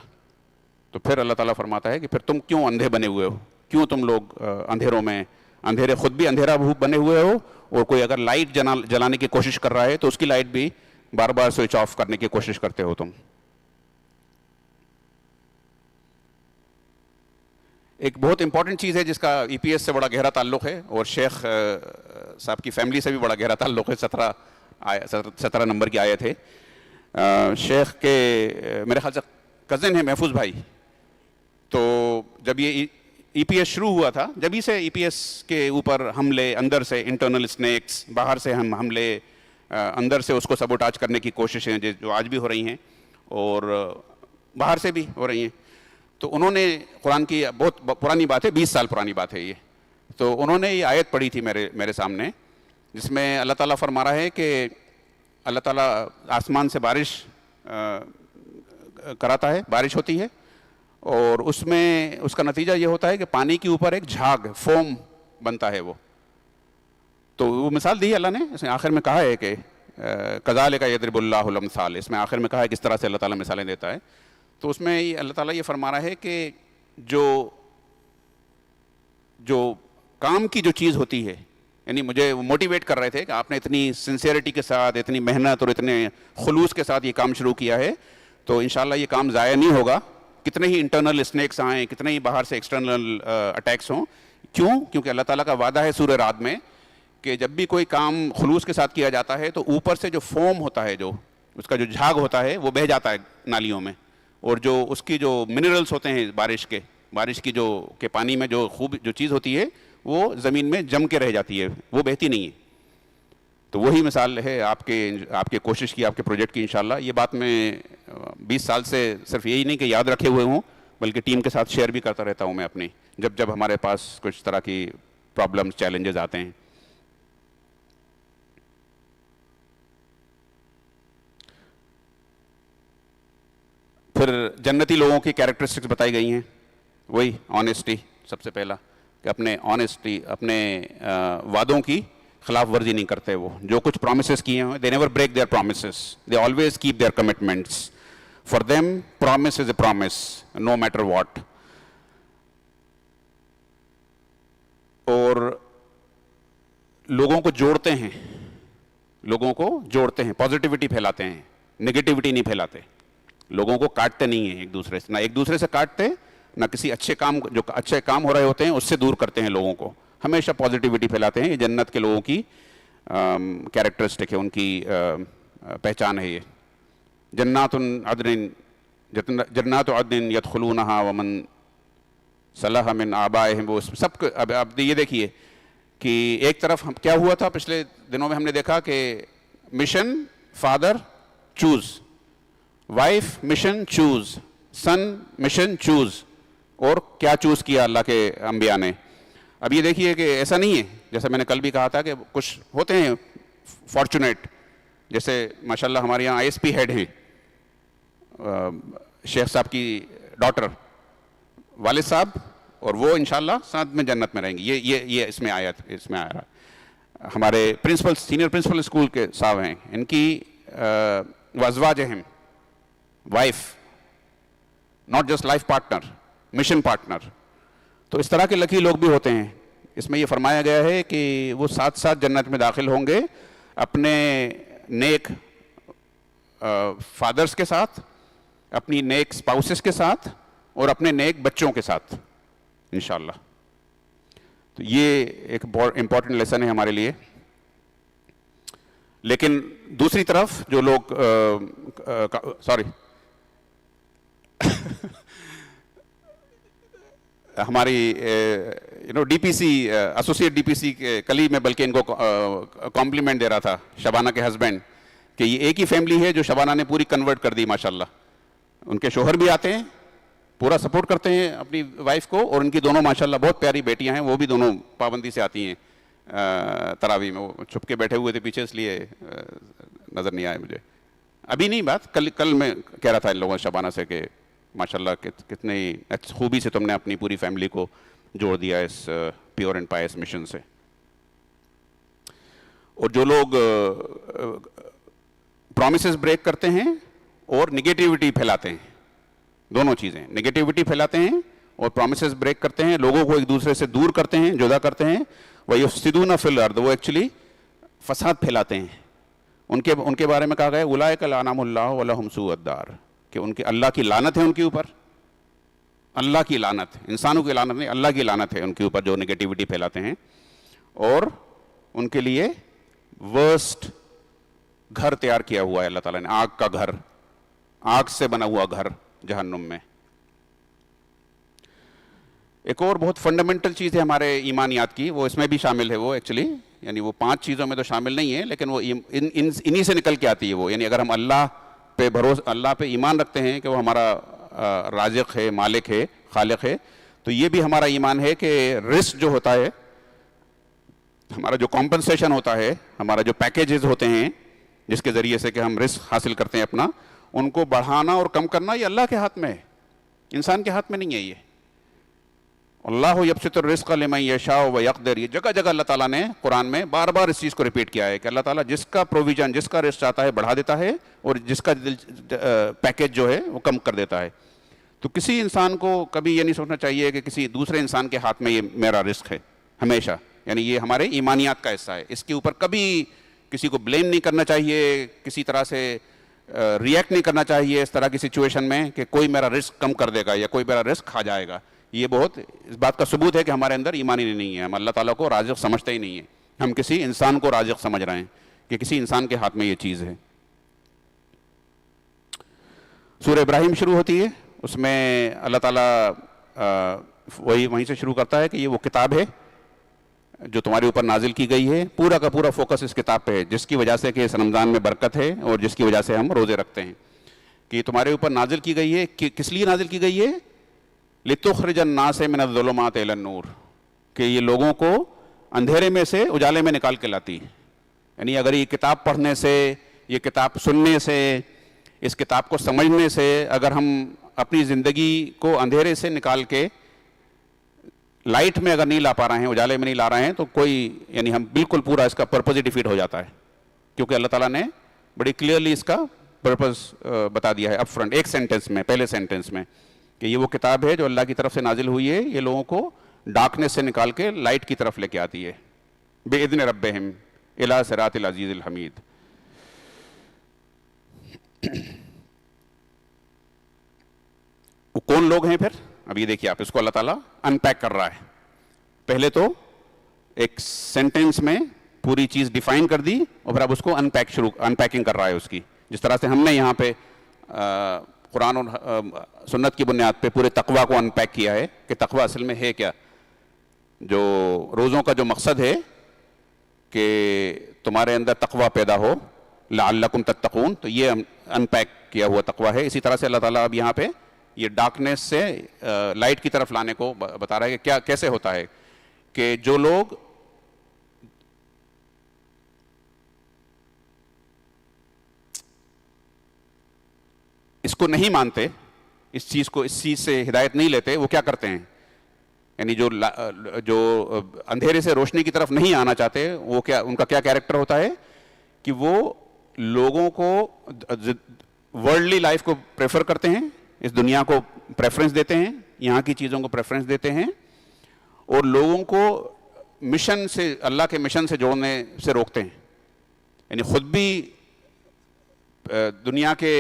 تو پھر اللہ تعالیٰ فرماتا ہے کہ پھر تم کیوں اندھے بنے ہوئے ہو؟ کیوں تم لوگ اندھیروں میں، اندھیرے خود بھی اندھیرا بنے ہوئے ہو، اور کوئی اگر لائٹ جلانے کی کوشش کر رہا ہے تو اس کی لائٹ بھی بار بار سوئچ آف کرنے کی کوشش کرتے ہو تم. ایک بہت امپورٹنٹ چیز ہے جس کا ای پی ایس سے بڑا گہرا تعلق ہے، اور شیخ صاحب کی فیملی سے بھی بڑا گہرا تعلق ہے. 17 نمبر کی آیت ہے. شیخ کے میرے خیال سے کزن ہے محفوظ بھائی. تو جب یہ ای پی ایس شروع ہوا تھا، جب ہی سے ای پی ایس کے اوپر حملے، اندر سے انٹرنل اسنیکس، باہر سے ہم حملے، اندر سے اس کو سبوٹاج کرنے کی کوششیں جو آج بھی ہو رہی ہیں، اور باہر سے بھی ہو رہی ہیں. تو انہوں نے قرآن کی بہت پرانی بات ہے، 20 سال پرانی بات ہے یہ، تو انہوں نے یہ آیت پڑھی تھی میرے سامنے، جس میں اللہ تعالیٰ فرما رہا ہے کہ اللہ تعالیٰ آسمان سے بارش کراتا ہے، بارش ہوتی ہے، اور اس میں اس کا نتیجہ یہ ہوتا ہے کہ پانی کے اوپر ایک جھاگ، فوم بنتا ہے وہ. تو وہ مثال دی اللہ نے، اس میں آخر میں کہا ہے کہ کذالک یضرب اللہ الامثال، اس میں آخر میں کہا ہے کس طرح سے اللہ تعالیٰ مثالیں دیتا ہے. تو اس میں اللہ تعالیٰ یہ فرما رہا ہے کہ جو کام کی جو چیز ہوتی ہے، یعنی مجھے وہ موٹیویٹ کر رہے تھے کہ آپ نے اتنی سنسیئرٹی کے ساتھ، اتنی محنت اور اتنے خلوص کے ساتھ یہ کام شروع کیا ہے، تو انشاءاللہ یہ کام ضائع نہیں ہوگا. کتنے ہی انٹرنل اسنیکس آئیں، کتنے ہی باہر سے ایکسٹرنل اٹیکس ہوں، کیونکہ اللہ تعالیٰ کا وعدہ ہے سورہ رعد میں کہ جب بھی کوئی کام خلوص کے ساتھ کیا جاتا ہے تو اوپر سے جو فوم ہوتا ہے، جو اس کا جو جھاگ ہوتا ہے وہ بہہ جاتا ہے نالیوں میں، اور جو اس کی جو منرلز ہوتے ہیں بارش کی جو کہ پانی میں جو خوب جو چیز ہوتی ہے وہ زمین میں جم کے رہ جاتی ہے، وہ بہتی نہیں ہے. تو وہی مثال ہے آپ کے کوشش کی، آپ کے پروجیکٹ کی. انشاءاللہ یہ بات میں 20 سال سے صرف یہی نہیں کہ یاد رکھے ہوئے ہوں، بلکہ ٹیم کے ساتھ شیئر بھی کرتا رہتا ہوں میں اپنی، جب ہمارے پاس کچھ طرح کی پرابلمز، چیلنجز آتے ہیں. پھر جنتی لوگوں کی کیریکٹرسٹکس بتائی گئی ہیں، وہی آنیسٹی سب سے پہلا، کہ اپنے وعدوں کی خلاف ورزی نہیں کرتے. وہ جو کچھ پرومسز کیے ہیں they never break their promises, they always keep their commitments. For them promise is a promise no matter what. اور لوگوں کو جوڑتے ہیں، پازیٹیوٹی پھیلاتے ہیں، نگیٹیوٹی نہیں پھیلاتے. لوگوں کو کاٹتے نہیں ہیں ایک دوسرے سے، نہ ایک دوسرے سے کاٹتے، نہ کسی اچھے کام ہو رہے ہوتے ہیں اس سے دور کرتے ہیں لوگوں کو، ہمیشہ پازیٹیوٹی پھیلاتے ہیں. یہ جنت کے لوگوں کی کیریکٹرسٹک ہے، ان کی پہچان ہے. یہ جنات عدن یدخلونہا ومن صلح من آبائہم، وہ سب کو. اب یہ دیکھیے کہ ایک طرف کیا ہوا تھا پچھلے دنوں میں، ہم نے دیکھا کہ mission father choose, wife mission choose, son mission choose, اور کیا چوز کیا اللہ کے انبیاء نے. اب یہ دیکھیے کہ ایسا نہیں ہے، جیسا میں نے کل بھی کہا تھا کہ کچھ ہوتے ہیں فارچونیٹ، جیسے ماشاءاللہ ہمارے یہاں ISP ہیڈ ہیں، شیخ صاحب کی ڈاٹر، والد صاحب، اور وہ انشاءاللہ ساتھ میں جنت میں رہیں گی. یہ اس میں آ رہا ہے. ہمارے سینئر پرنسپل اسکول کے صاحب ہیں، ان کی وازواجہم، wife, not just life partner, mission partner. تو اس طرح کے لکی لوگ بھی ہوتے ہیں. اس میں یہ فرمایا گیا ہے کہ وہ ساتھ ساتھ جنت میں داخل ہوں گے اپنے نیک فادرز کے ساتھ، اپنی نیک اسپاؤسز کے ساتھ، اور اپنے نیک بچوں کے ساتھ انشاءاللہ. تو یہ ایک بہت امپورٹنٹ لیسن ہے ہمارے لیے. لیکن دوسری طرف جو لوگ ہماری ڈی پی سی ایسوسیٹ ڈی پی سی کے کل میں بلکہ ان کو کمپلیمنٹ دے رہا تھا، شبانہ کے ہسبینڈ، کہ یہ ایک ہی فیملی ہے جو شبانہ نے پوری کنورٹ کر دی ماشاءاللہ. ان کے شوہر بھی آتے ہیں، پورا سپورٹ کرتے ہیں اپنی وائف کو، اور ان کی دونوں ماشاءاللہ بہت پیاری بیٹیاں ہیں، وہ بھی دونوں پابندی سے آتی ہیں تراویح میں. وہ چھپ کے بیٹھے ہوئے تھے پیچھے، اس لیے نظر نہیں آئے مجھے. ابھی نہیں بات، کل میں کہہ رہا تھا ان لوگوں شبانہ سے کہ ماشاءاللہ کتنے خوبی سے تم نے اپنی پوری فیملی کو جوڑ دیا اس پیور اینڈ پائس مشن سے. اور جو لوگ پرومسز بریک کرتے ہیں اور نگیٹیوٹی پھیلاتے ہیں، دونوں چیزیں، نگیٹیوٹی پھیلاتے ہیں اور پرومسز بریک کرتے ہیں، لوگوں کو ایک دوسرے سے دور کرتے ہیں، جدا کرتے ہیں. وَيُفْسِدُونَ فِي الْأَرْضِ، وہ ایکچولی فساد پھیلاتے ہیں. ان کے بارے میں کہا گیا اولئک لعنہم اللہ ولہم سوء الدار، کہ ان کے اللہ کی لعنت ہے ان کے اوپر. اللہ کی لعنت، انسانوں کی لعنت نہیں، اللہ کی لعنت ہے ان کے اوپر جو نگیٹیوٹی پھیلاتے ہیں. اور ان کے لیے ورسٹ گھر تیار کیا ہوا ہے اللہ تعالیٰ نے، آگ کا گھر، آگ سے بنا ہوا گھر جہنم میں. ایک اور بہت فنڈامنٹل چیز ہے ہمارے ایمانیات کی، وہ اس میں بھی شامل ہے. وہ ایکچولی یعنی وہ 5 چیزوں میں تو شامل نہیں ہے، لیکن وہ انہی سے نکل کے آتی ہے وہ. یعنی اگر ہم اللہ پہ ایمان رکھتے ہیں کہ وہ ہمارا رازق ہے، مالک ہے، خالق ہے. تو یہ بھی ہمارا ایمان ہے کہ رزق جو ہوتا ہے، ہمارا جو کمپنسیشن ہوتا ہے، ہمارا جو پیکیجز ہوتے ہیں جس کے ذریعے سے کہ ہم رزق حاصل کرتے ہیں اپنا، ان کو بڑھانا اور کم کرنا یہ اللہ کے ہاتھ میں ہے، انسان کے ہاتھ میں نہیں ہے. یہ اللہ یبسط الرزق لمن یشاء ویقدر، یہ جگہ جگہ اللہ تعالیٰ نے قرآن میں بار بار اس چیز کو ریپیٹ کیا ہے کہ اللہ تعالیٰ جس کا پروویژن، جس کا رزق چاہتا ہے بڑھا دیتا ہے، اور جس کا پیکیج جو ہے وہ کم کر دیتا ہے. تو کسی انسان کو کبھی یہ نہیں سوچنا چاہیے کہ کسی دوسرے انسان کے ہاتھ میں یہ میرا رزق ہے ہمیشہ. یعنی یہ ہمارے ایمانیات کا حصہ ہے، اس کے اوپر کبھی کسی کو بلیم نہیں کرنا چاہیے، کسی طرح سے ریئیکٹ نہیں کرنا چاہیے اس طرح کی سچویشن میں کہ کوئی میرا رزق کم کر دے گا یا کوئی میرا رزق کھا جائے گا. یہ بہت اس بات کا ثبوت ہے کہ ہمارے اندر ایمانی نہیں ہے، ہم اللہ تعالیٰ کو رازق سمجھتے ہی نہیں ہیں، ہم کسی انسان کو رازق سمجھ رہے ہیں کہ کسی انسان کے ہاتھ میں یہ چیز ہے. سورہ ابراہیم شروع ہوتی ہے، اس میں اللہ تعالیٰ وہیں سے شروع کرتا ہے کہ یہ وہ کتاب ہے جو تمہارے اوپر نازل کی گئی ہے. پورا کا پورا فوکس اس کتاب پہ ہے، جس کی وجہ سے کہ اس رمضان میں برکت ہے اور جس کی وجہ سے ہم روزے رکھتے ہیں. کہ یہ تمہارے اوپر نازل کی گئی ہے، کس لیے نازل کی گئی ہے؟ لِتُخْرِجَ النَّاسَ مِنَ الظُّلُمَاتِ إِلَى النُّورِ، کہ یہ لوگوں کو اندھیرے میں سے اجالے میں نکال کے لاتی ہے. یعنی اگر یہ کتاب پڑھنے سے، یہ کتاب سننے سے، اس کتاب کو سمجھنے سے اگر ہم اپنی زندگی کو اندھیرے سے نکال کے لائٹ میں اگر نہیں لا پا رہے ہیں، اجالے میں نہیں لا رہے ہیں، تو کوئی یعنی ہم بالکل پورا اس کا پرپز ہی ڈیفیٹ ہو جاتا ہے. کیونکہ اللہ تعالیٰ نے بڑی کلیئرلی اس کا پرپز بتا دیا ہے اپ فرنٹ، ایک سینٹنس میں، پہلے سینٹنس میں، کہ یہ وہ کتاب ہے جو اللہ کی طرف سے نازل ہوئی ہے، یہ لوگوں کو ڈارکنیس سے نکال کے لائٹ کی طرف لے کے آتی ہے. بِإِذْنِ رَبِّهِمْ إِلَىٰ صِرَاطِ الْعَزِيزِ الْحَمِيدِ. وہ کون لوگ ہیں پھر؟ اب یہ دیکھیے آپ، اس کو اللہ تعالیٰ ان پیک کر رہا ہے. پہلے تو ایک سینٹنس میں پوری چیز ڈیفائن کر دی اور پھر اب اس کو ان پیکنگ کر رہا ہے اس کی. جس طرح سے ہم نے یہاں پہ قرآن اور سنت کی بنیاد پہ پورے تقویٰ کو ان پیک کیا ہے کہ تقویٰ اصل میں ہے کیا. جو روزوں کا جو مقصد ہے کہ تمہارے اندر تقویٰ پیدا ہو، لعلکم تتقون، تو یہ ان پیک کیا ہوا تقویٰ ہے. اسی طرح سے اللہ تعالیٰ اب یہاں پہ یہ ڈارکنیس سے لائٹ کی طرف لانے کو بتا رہا ہے کہ کیا کیسے ہوتا ہے کہ جو لوگ اس کو نہیں مانتے، اس چیز سے ہدایت نہیں لیتے، وہ کیا کرتے ہیں؟ یعنی جو اندھیرے سے روشنی کی طرف نہیں آنا چاہتے، وہ کیا، ان کا کیا کیریکٹر ہوتا ہے کہ وہ لوگوں کو ورلڈلی لائف کو پریفر کرتے ہیں، اس دنیا کو پریفرنس دیتے ہیں، یہاں کی چیزوں کو پریفرنس دیتے ہیں، اور لوگوں کو مشن سے، اللہ کے مشن سے جوڑنے سے روکتے ہیں. یعنی خود بھی دنیا کے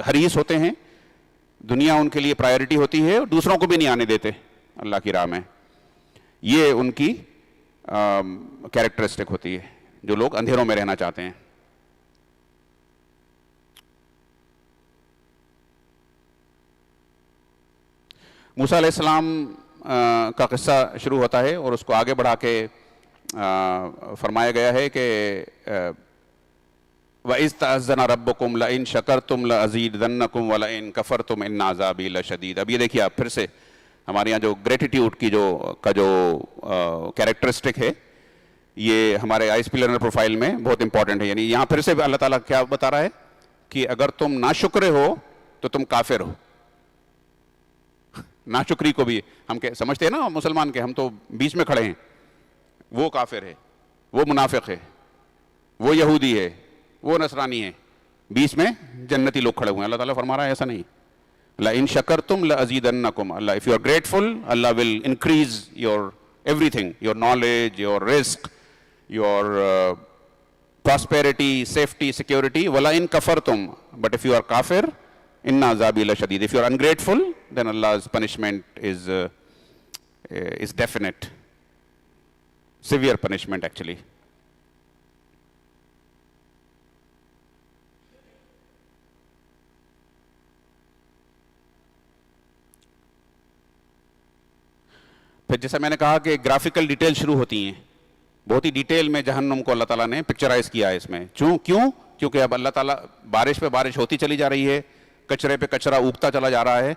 حریص ہوتے ہیں، دنیا ان کے لیے پرائیورٹی ہوتی ہے، اور دوسروں کو بھی نہیں آنے دیتے اللہ کی راہ میں. یہ ان کی کیریکٹرسٹک ہوتی ہے جو لوگ اندھیروں میں رہنا چاہتے ہیں. موسیٰ علیہ السلام کا قصہ شروع ہوتا ہے اور اس کو آگے بڑھا کے فرمایا گیا ہے کہ وَإِذْ تَأَذَّنَ رَبُّكُمْ لَئِن شَكَرْتُمْ لَأَزِيدَنَّكُمْ وَلَئِن كَفَرْتُمْ إِنَّ عَذَابِي لَشَدِيدٌ. اب یہ دیکھیے آپ پھر سے ہمارے یہاں جو گریٹیٹیوڈ کی جو کیریکٹرسٹک ہے، یہ ہمارے I S P learner profile میں بہت امپورٹنٹ ہے. یعنی یہاں پھر سے اللہ تعالیٰ کیا بتا رہا ہے کہ اگر تم ناشکرے ہو تو تم کافر ہو. ناشکری کو بھی ہم سمجھتے ہیں نا مسلمان کے، ہم تو بیچ میں کھڑے ہیں، وہ کافر ہے، وہ منافق ہے، وہ یہودی ہے، وہ نصرانی ہے، بیچ میں جنتی لوگ کھڑے ہوئے ہیں. اللہ تعالیٰ فرما رہا ہے ایسا نہیں. لَإِن شَكَرْتُمْ لَأَزِيدَنَّكُمْ. Allah, if you are grateful, Allah will increase your everything, your knowledge, your risk, your prosperity, safety, security. وَلَئِن كَفَرْتُمْ. But if you are kafir, إِنَّ عَذَابِي لَشَدِيدٌ. If you are ungrateful, then Allah's punishment is definite. Severe punishment actually. پھر جیسا میں نے کہا کہ graphical detail شروع ہوتی ہیں، بہت ہی ڈیٹیل میں جہنم کو اللہ تعالیٰ نے پکچرائز کیا ہے اس میں. کیوں؟ کیونکہ اب اللہ تعالیٰ بارش پہ بارش ہوتی چلی جا رہی ہے، کچرے پہ کچرا اگتا چلا جا رہا ہے.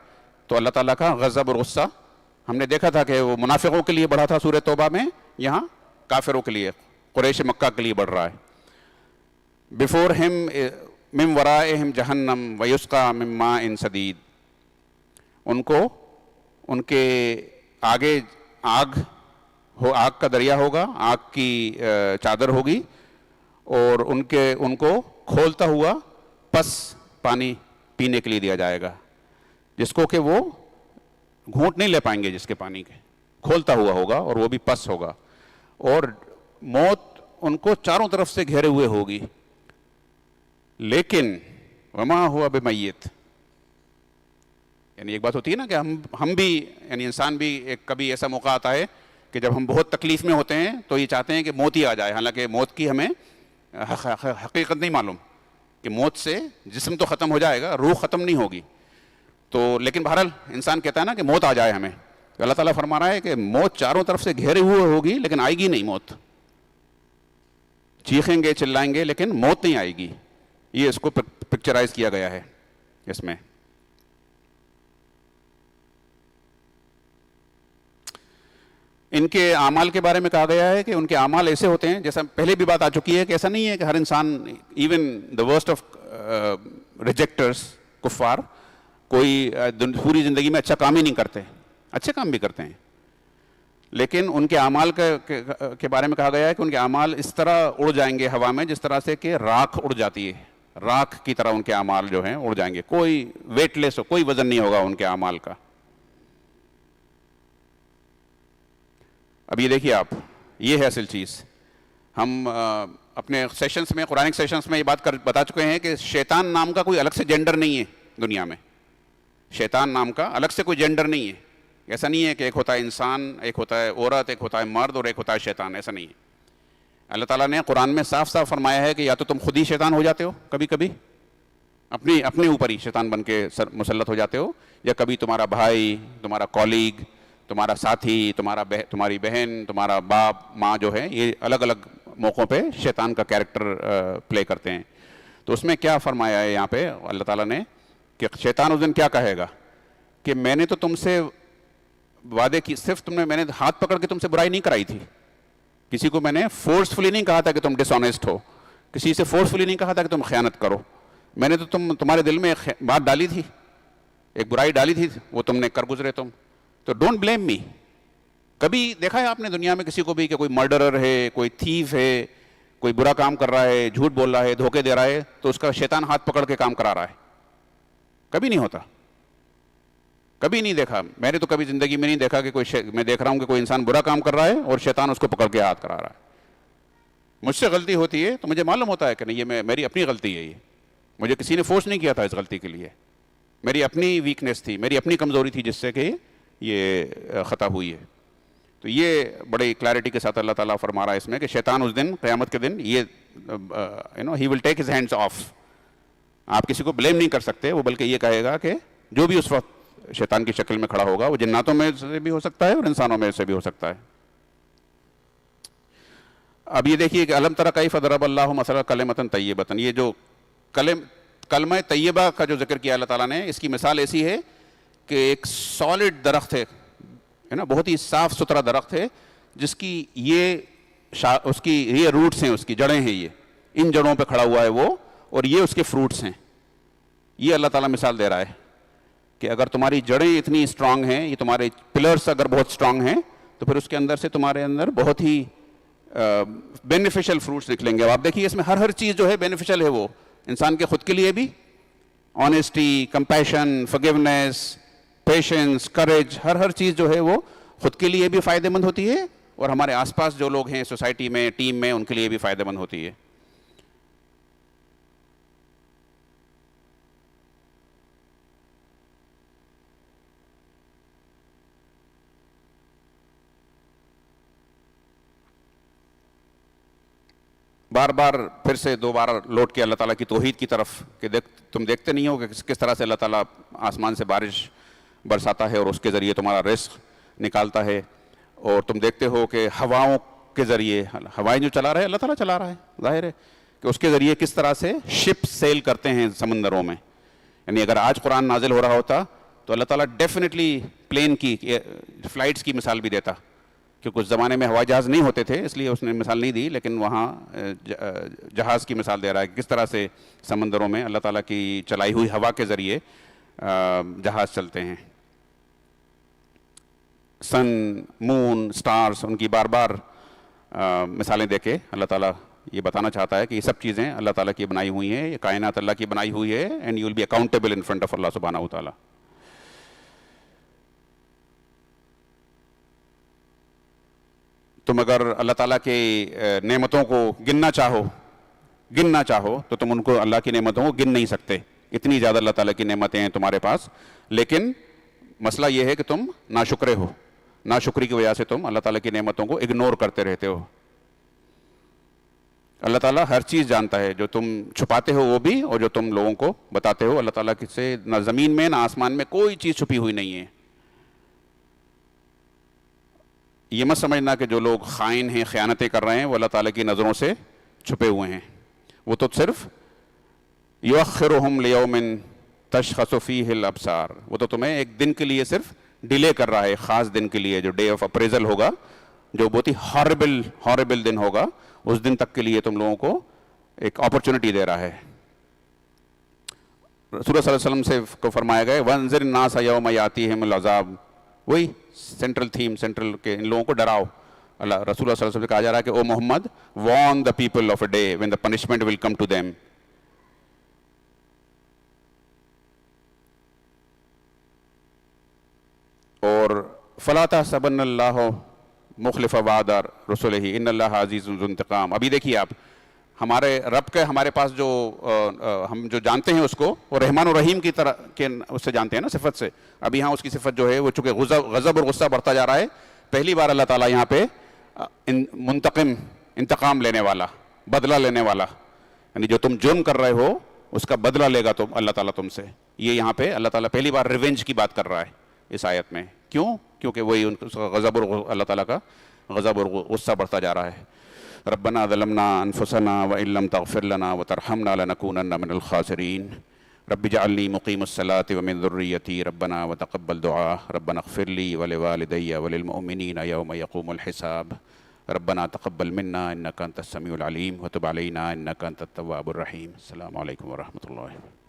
تو اللہ تعالیٰ کا غضب اور غصہ ہم نے دیکھا تھا کہ وہ منافقوں کے لیے بڑھا تھا سورہ توبہ میں, یہاں کافروں کے لیے, قریش مکہ کے لیے بڑھ رہا ہے. بفور ہم من ورائہم جہنم ویسقا من ماء صدید, ان کو ان کے آگے آگ کا دریا ہوگا, آگ کی چادر ہوگی, اور ان کو کھولتا ہوا پس پانی پینے کے لیے دیا جائے گا, جس کو کہ وہ گھونٹ نہیں لے پائیں گے, جس کے پانی کے کھولتا ہوا ہوگا اور وہ بھی پس ہوگا. اور موت ان کو چاروں طرف سے گھیرے ہوئے ہوگی, لیکن وما ہوا بمیت, یعنی ایک بات ہوتی ہے نا کہ ہم بھی, یعنی انسان بھی ایک کبھی ایسا موقع آتا ہے کہ جب ہم بہت تکلیف میں ہوتے ہیں تو یہ چاہتے ہیں کہ موت ہی آ جائے, حالانکہ موت کی ہمیں حقیقت نہیں معلوم کہ موت سے جسم تو ختم ہو جائے گا, روح ختم نہیں ہوگی. تو لیکن بہرحال انسان کہتا ہے نا کہ موت آ جائے ہمیں, تو اللہ تعالیٰ فرما رہا ہے کہ موت چاروں طرف سے گھیرے ہوئے ہوگی لیکن آئے گی نہیں موت. چیخیں گے چلائیں گے لیکن موت نہیں آئے گی. یہ اس کو پکچرائز کیا گیا ہے اس میں. ان کے اعمال کے بارے میں کہا گیا ہے کہ ان کے اعمال ایسے ہوتے ہیں, جیسا پہلے بھی بات آ چکی ہے کہ ایسا نہیں ہے کہ ہر انسان, ایون دا ورسٹ آف ریجیکٹرس, کفار, کوئی پوری زندگی میں اچھا کام ہی نہیں کرتے, اچھے کام بھی کرتے ہیں, لیکن ان کے اعمال کے بارے میں کہا گیا ہے کہ ان کے اعمال اس طرح اڑ جائیں گے ہوا میں, جس طرح سے کہ راکھ اڑ جاتی ہے, راکھ کی طرح ان کے اعمال جو ہیں اڑ جائیں گے, کوئی ویٹ لیس ہو, کوئی وزن نہیں ہوگا ان کے اعمال کا. اب یہ دیکھیے آپ, یہ ہے اصل چیز. ہم اپنے سیشنز میں, قرآنک سیشنز میں یہ بات بتا چکے ہیں کہ شیطان نام کا کوئی الگ سے جینڈر نہیں ہے دنیا میں. شیطان نام کا الگ سے کوئی جینڈر نہیں ہے. ایسا نہیں ہے کہ ایک ہوتا ہے انسان, ایک ہوتا ہے عورت, ایک ہوتا ہے مرد اور ایک ہوتا ہے شیطان, ایسا نہیں ہے. اللہ تعالیٰ نے قرآن میں صاف صاف فرمایا ہے کہ یا تو تم خود ہی شیطان ہو جاتے ہو, کبھی کبھی اپنے اوپر ہی شیطان بن کے مسلط ہو جاتے ہو, یا کبھی تمہارا بھائی, تمہارا کولیگ, تمہارا ساتھی, تمہاری بہن, تمہارا باپ ماں جو ہے, یہ الگ الگ موقعوں پہ شیطان کا کیریکٹر پلے کرتے ہیں. تو اس میں کیا فرمایا ہے یہاں پہ اللہ تعالیٰ نے کہ شیطان اس دن کیا کہے گا کہ میں نے تو تم سے وعدے کی, صرف میں نے ہاتھ پکڑ کے تم سے برائی نہیں کرائی تھی, کسی کو میں نے فورسفلی نہیں کہا تھا کہ تم ڈس آنیسٹ ہو, کسی سے فورسفلی نہیں کہا تھا کہ تم خیانت کرو. میں نے تو تمہارے دل میں ایک بات ڈالی تھی, ایک برائی ڈالی تھی, وہ تم نے کر گزرے تم. تو ڈونٹ بلیم می. کبھی دیکھا ہے آپ نے دنیا میں کسی کو بھی کہ کوئی مرڈرر ہے, کوئی تھیف ہے, کوئی برا کام کر رہا ہے, جھوٹ بول رہا ہے, دھوکے دے رہا ہے, تو اس کا شیطان ہاتھ پکڑ کے کام کرا رہا ہے؟ کبھی نہیں ہوتا, کبھی نہیں دیکھا. میں نے تو کبھی زندگی میں نہیں دیکھا کہ میں دیکھ رہا ہوں کہ کوئی انسان برا کام کر رہا ہے اور شیطان اس کو پکڑ کے ہاتھ کرا رہا ہے. مجھ سے غلطی ہوتی ہے تو مجھے معلوم ہوتا ہے کہ نہیں, یہ میری اپنی غلطی ہے, یہ مجھے کسی نے فورس نہیں کیا تھا اس غلطی کے لیے, میری اپنی ویکنیس تھی, میری اپنی کمزوری تھی جس سے کہ یہ خطا ہوئی ہے. تو یہ بڑی کلیئرٹی کے ساتھ اللہ تعالیٰ فرما رہا ہے اس میں کہ شیطان اس دن, قیامت کے دن, یہ ہی ول ٹیک ہز ہینڈز آف. آپ کسی کو بلیم نہیں کر سکتے, وہ بلکہ یہ کہے گا کہ جو بھی اس وقت شیطان کی شکل میں کھڑا ہوگا, وہ جناتوں میں سے بھی ہو سکتا ہے اور انسانوں میں سے بھی ہو سکتا ہے. اب یہ دیکھیے کہ الم تر کیف ضرب اللہ مثلا کلمۃ طیبۃ, یہ جو کلمہ طیبہ کا جو ذکر کیا اللہ تعالیٰ نے, اس کی مثال ایسی ہے کہ ایک سالڈ درخت ہے نا, بہت ہی صاف ستھرا درخت ہے, جس کی اس کی روٹس ہیں, اس کی جڑیں ہیں, یہ ان جڑوں پہ کھڑا ہوا ہے وہ, اور یہ اس کے فروٹس ہیں. یہ اللہ تعالیٰ مثال دے رہا ہے کہ اگر تمہاری جڑیں اتنی اسٹرانگ ہیں, یہ تمہارے پلرس اگر بہت اسٹرانگ ہیں, تو پھر اس کے اندر سے تمہارے اندر بہت ہی بینیفیشل فروٹس نکلیں گے. اب آپ دیکھیے اس میں ہر چیز جو ہے بینیفیشل ہے, وہ انسان کے خود کے لیے بھی, آنیسٹی, کمپیشن, فورگیونیس, پیشنس, کریج, ہر چیز جو ہے وہ خود کے لیے بھی فائدہ مند ہوتی ہے, اور ہمارے آس پاس جو لوگ ہیں سوسائٹی میں, ٹیم میں, ان کے لیے بھی فائدہ مند ہوتی ہے. بار بار پھر سے دوبارہ لوٹ کے اللہ تعالیٰ کی توحید کی طرف کہ تم دیکھتے نہیں ہو کہ کس طرح سے اللہ تعالیٰ آسمان سے بارش برساتا ہے اور اس کے ذریعے تمہارا رزق نکالتا ہے, اور تم دیکھتے ہو کہ ہواؤں کے ذریعے, ہوائیں جو چلا رہا ہے اللہ تعالیٰ چلا رہا ہے, ظاہر ہے کہ اس کے ذریعے کس طرح سے شپ سیل کرتے ہیں سمندروں میں. یعنی اگر آج قرآن نازل ہو رہا ہوتا تو اللہ تعالیٰ ڈیفینیٹلی پلین کی فلائٹس کی مثال بھی دیتا، کیونکہ اس زمانے میں ہوائی جہاز نہیں ہوتے تھے اس لیے اس نے مثال نہیں دی، لیکن وہاں جہاز کی مثال دے رہا ہے کہ کس طرح سے سمندروں میں اللہ تعالیٰ کی چلائی ہوئی ہوا کے ذریعے جہاز چلتے ہیں۔ سن، مون، سٹارز، ان کی بار بار مثالیں دے کے اللہ تعالیٰ یہ بتانا چاہتا ہے کہ یہ سب چیزیں اللہ تعالیٰ کی بنائی ہوئی ہیں، یہ کائنات اللہ کی بنائی ہوئی ہے، and you will be accountable in front of اللہ سبحانہ و تعالیٰ۔ تم اگر اللہ تعالیٰ کی نعمتوں کو گننا چاہو تو تم ان کو، اللہ کی نعمتوں کو گن نہیں سکتے، اتنی زیادہ اللہ تعالیٰ کی نعمتیں ہیں تمہارے پاس، لیکن مسئلہ یہ ہے کہ تم ناشکرے ہو، ناشکری کی وجہ سے تم اللہ تعالیٰ کی نعمتوں کو اگنور کرتے رہتے ہو۔ اللہ تعالیٰ ہر چیز جانتا ہے، جو تم چھپاتے ہو وہ بھی، اور جو تم لوگوں کو بتاتے ہو۔ اللہ تعالیٰ سے نہ زمین میں نہ آسمان میں کوئی چیز چھپی ہوئی نہیں ہے۔ یہ مت سمجھنا کہ جو لوگ خائن ہیں، خیانتیں کر رہے ہیں، وہ اللہ تعالیٰ کی نظروں سے چھپے ہوئے ہیں، وہ تو صرف یؤخرہم لیوم تشخص فیہ الابصار، وہ تو تمہیں ایک دن کے لیے صرف ڈیلے کر رہا ہے، خاص دن کے لیے جو ڈے آف اپریزل ہوگا، جو بہت ہی ہاربل دن ہوگا، اس دن تک کے لیے تم لوگوں کو ایک اپرچونٹی دے رہا ہے۔ رسول اللہ صلی اللہ علیہ وسلم سے کو فرمایا گیا وَانذِرِ النَّاسَ یَوْمَ یَأْتِیہِمُ الْعَذَابُ، وہی سینٹرل تھیم، سینٹرل کے ان لوگوں کو ڈراؤ۔ اللہ رسول اللہ صلی اللہ علیہ وسلم سے کہا جا رہا ہے کہ او محمد warn the people of a day when the punishment will come to them۔ اور فَلَا تَحْسَبَنَّ اللَّهَ مُخْلِفَ وَعْدَ رُسُلِهِ إِنَّ اللَّهَ عَزِيزٌ ذُو انتقام۔ ابھی دیکھیے آپ، ہمارے رب کے ہمارے پاس جو ہم جو جانتے ہیں اس کو، وہ رحمان و رحیم کی طرح کے اس سے جانتے ہیں نا، صفت سے۔ اب یہاں اس کی صفت جو ہے وہ چونکہ غضب اور غصہ بڑھتا جا رہا ہے، پہلی بار اللہ تعالیٰ یہاں پہ منتقم، انتقام لینے والا، بدلہ لینے والا، یعنی جو تم جرم کر رہے ہو اس کا بدلہ لے گا تم، اللہ تعالیٰ تم سے۔ یہ یہاں پہ اللہ تعالیٰ پہلی بار ریونج کی بات کر رہا ہے اس آیت میں۔ کیوں؟ کیونکہ وہی اس کا غضب اور اللہ تعالیٰ کا غضب اور غصہ بڑھتا جا رہا ہے۔ ربنا ظلمنا انفسنا وان لم تغفر لنا وترحمنا لنكونن من الخاسرین رب اجعلنی مقیم الصلاة ومن ذریتی ربنا وتقبل دعاء ربنا اغفر لی ولوالدی وللمؤمنین یوم یقوم الحساب ربنا تقبل منا انک انت السمیع العلیم وتب علینا انک انت التواب الرحیم۔ السلام علیکم ورحمۃ اللہ۔